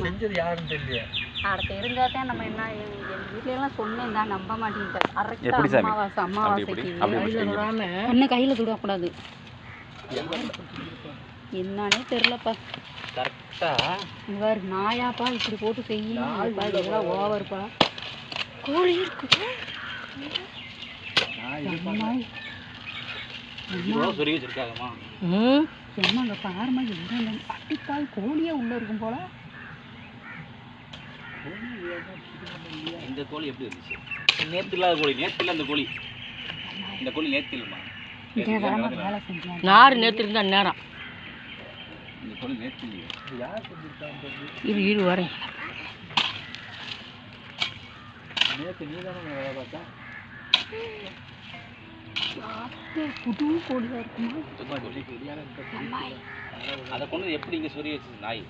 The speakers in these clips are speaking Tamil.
செஞ்சது யாருன்னு தெரியல. தெரிஞ்சாதான் நம்ம என்ன எங்கள் வீட்லையெல்லாம் சொன்னேன் தான் நம்ப மாட்டேங்கிட்டார். எப்படி அமாவாசைக்கு இன்னும் கையில் துடக்கூடாது. என்னன்னே தெரிலப்பா. இவர் நாயாப்பா இப்படி போட்டு செய்யணும். இதெல்லாம் ஓவர்ப்பா. கோழி இருக்கு. என்னங்க பாருமா, என்ன அட்டிக்கால் கோழியே உள்ள இருக்கும் போல. இந்த கோழி எப்படி இருந்துச்சு? நேத்து இல்லாத கோழி, நேத்து இல்ல. அந்த கோழி, இந்த கோழி நேத்து இல்லமா. நாறு நேத்து இருந்தா நேரம். இந்த கோழி நேத்து இல்லையா? யார் செஞ்சிருக்காங்க? இரு வரேன். நேற்று நீ தானே வேலை பார்த்தா? புது கோழியாக இருக்குமா? அதை கொண்டு எப்படி இங்கே சொறி வச்சு நாய்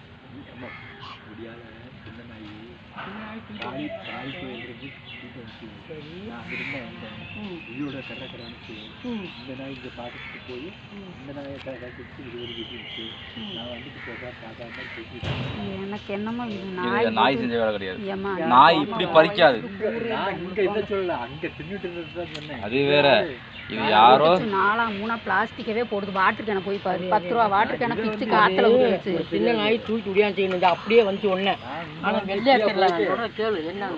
முடியாத சின்ன நாய் நாய் கோயிலிருந்து இதோட கரக்கரானுச்சு. இந்த நாய் இங்கே பார்த்துட்டு போய் இந்த நாயை கட்டிச்சு இது ஒரு விட்டுருச்சு. நான் வந்துட்டு பார்க்காம எனக்கு என்னமோ நாய் செஞ்ச வேலை கிடையாது. நாய் இப்படி பறிக்காது. நான் இங்கே என்ன சொல்லல, அங்கே தின்னுட்டு இருந்தது தான் சொன்னேன். அது வேற. இது யாரோ 4-3 பிளாஸ்டிக்கவே போடுது. வாட்டர் கேனை போய் பாரு. 10 ரூபா வாட்டர் கேனை பிச்சு காத்துல விட்டுருச்சு. சின்ன நாய் தூக்கி உடையான் செய்யணும். அப்படியே வந்து ஒண்ணு. ஆனா வெள்ளையா தெரியல. கேளு என்ன